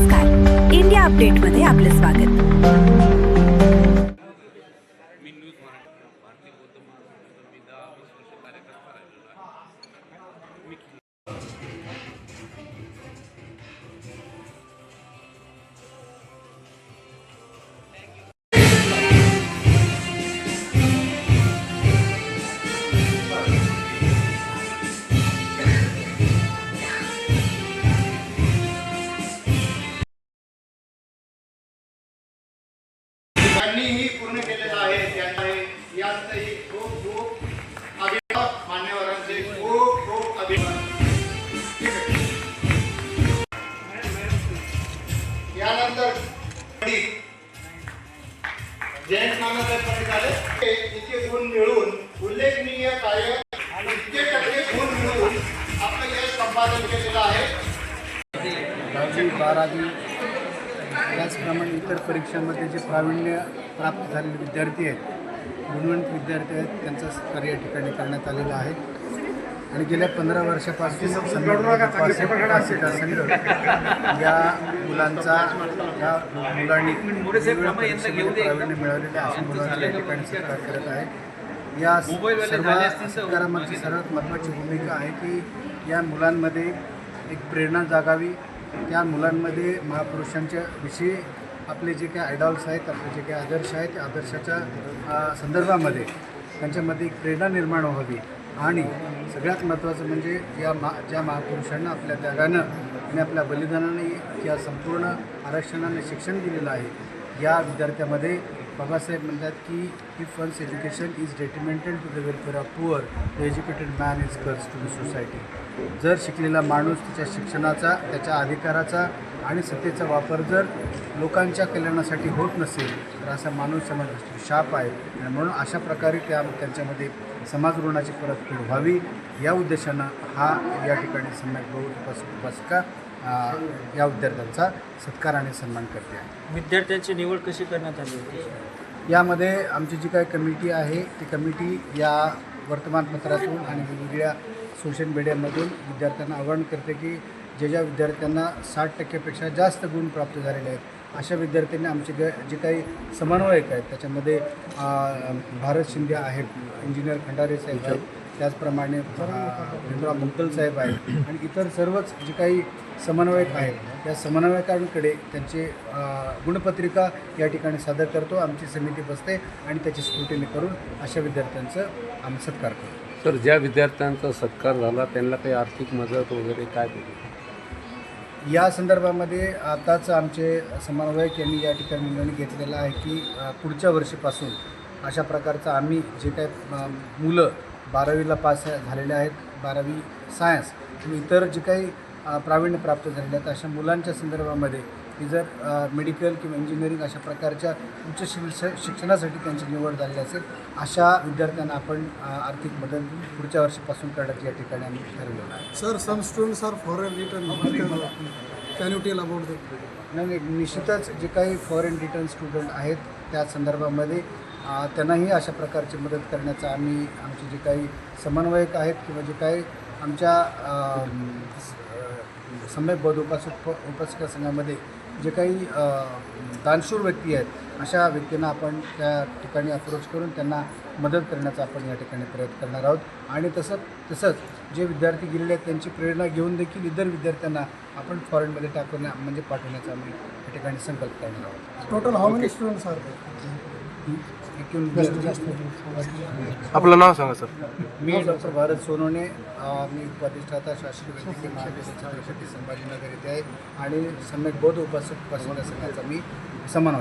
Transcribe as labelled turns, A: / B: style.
A: नमस्कार, इंडिया अपडेटमध्ये आपले स्वागत।
B: त्यांनीही पूर्ण केलेलं आहे। यातही खूप खूप अभिनंदन मान्यवरांचे खूप खूप अभिनंदन। यानंतर जयंत मानकर पंडित आले। इतके गुण मिळून उल्लेखनीय कार्य आणि इतके टक्के गुण मिळून आपण यश संपादन केलेलं आहे।
C: 10वी 12वी त्याचप्रमाणे इतर परीक्षांमध्ये जे प्रावीण्य प्राप्त झालेले विद्यार्थी आहेत, गुणवंत विद्यार्थी आहेत, त्यांचा सत्कार या ठिकाणी करण्यात आलेला आहे। आणि गेल्या 15 वर्षापासून संघ या मुलांचा या मुलांनी प्रावीण्य मिळवलेले अशा मुलांचा या ठिकाणी सत्कार करत आहे। या सर्व सत्कारामागची सर्वात महत्त्वाची भूमिका आहे की या मुलांमध्ये एक प्रेरणा जागावी, त्या मुलांमध्ये महापुरुषांच्या विषयी आपले जे काही आयडॉल्स आहेत, आपले जे काही आदर्श आहेत, त्या आदर्शाच्या संदर्भामध्ये त्यांच्यामध्ये एक प्रेरणा निर्माण व्हावी। आणि सगळ्यात महत्त्वाचं म्हणजे ज्या महापुरुषांना आपल्या त्यागानं आणि आपल्या बलिदानाने या संपूर्ण आरक्षणाने शिक्षण दिलेलं आहे, या विद्यार्थ्यामध्ये बाबासाहेब म्हणतात की if one's education is detrimental to the welfare of poor, the educated man is curse to the society. जर शिकलेला माणूस त्याच्या शिक्षणाचा, त्याच्या अधिकाराचा आणि सत्तेचा वापर जर लोकांच्या कल्याणासाठी होत नसेल तर असा माणूस समाजासाठी शाप आहे। आणि म्हणून अशा प्रकारे त्यांच्यामध्ये समाज ऋणाची परतफेड व्हावी या उद्देशानं हा या ठिकाणी सम्यक उपासिका या विद्यार्थ्यांचा सत्कार आणि सन्मान करते आहे।
D: विद्यार्थ्यांची निवड कशी करण्यात आली होती?
C: यामध्ये आमची जी काही कमिटी आहे ती कमिटी या वर्तमानपत्रातून आणि वेगवेगळ्या सोशल मीडियामधून विद्यार्थ्यांना आवाहन करते की ज्या विद्यार्थ्यांना 60% जास्त गुण प्राप्त झालेले आहेत अशा विद्यार्थ्यांनी आमचे जे काही समन्वयक आहेत त्याच्यामध्ये भारत शिंदे आहेत, इंजिनियर खंडारे साहेब आहेत, त्याचप्रमाणे भीमराव मुंगल साहेब आहेत आणि इतर सर्वच जे काही समन्वयक आहेत या समन्वयकांकडे त्यांचे गुणपत्रिका या ठिकाणी सादर करतो। आमची समिती बसते आणि त्याची स्क्रुटिनी करून अशा विद्यार्थ्यांचं आम्ही सत्कार करतो।
E: सर, ज्या विद्यार्थ्यांचा सत्कार झाला त्यांना काही आर्थिक मदत वगैरे काय दिली?
C: या संदर्भामध्ये आताच आमचे समन्वयक यांनी या ठिकाणी निर्णय घेतलेला आहे की पुढच्या वर्षीपासून अशा प्रकारचं आम्ही जे काही मुलं 12वीला पास झालेले आहेत, 12वी सायन्स आणि इतर जे काही प्रावीण्य प्राप्त झालेले आहेत अशा मुलांच्या संदर्भामध्ये की जर मेडिकल किंवा इंजिनिअरिंग अशा प्रकारच्या उच्च शिक्षणासाठी त्यांची निवड झालेली असेल अशा विद्यार्थ्यांना आपण आर्थिक मदत पुढच्या वर्षीपासून करण्याची या ठिकाणी आम्ही ठरवलेलं आहे।
F: Sir, some students are foreign return, can you tell about that?
C: नाही, निश्चितच जे काही फॉरेन रिटर्न स्टुडंट आहेत त्या संदर्भामध्ये त्यांनाही अशा प्रकारची मदत करण्याचा आमचे जे काही समन्वयक आहेत किंवा जे काही आमच्या सम्यक बौद्ध उपासिका संघामध्ये जे काही दानशूर व्यक्ती आहेत अशा व्यक्तींना आपण त्या ठिकाणी अप्रोच करून त्यांना मदत करण्याचा आपण या ठिकाणी प्रयत्न करणार आहोत। आणि तसंच जे विद्यार्थी गेलेले आहेत त्यांची प्रेरणा घेऊन देखील इतर विद्यार्थ्यांना आपण फॉरेनमध्ये पाठवण्याचा आम्ही या ठिकाणी संकल्प करणार आहोत।
F: Total how many students are?
G: आपलं नाव सांगा सर।
C: मी डॉक्टर भारत सोनवणे, मी उपअधिष्ठाता शासकीय वैद्यकीय महाविद्यालय छत्रपती संभाजीनगर येथे आहे आणि सम्यक बौद्ध उपासिका संघाचा मी समन्वय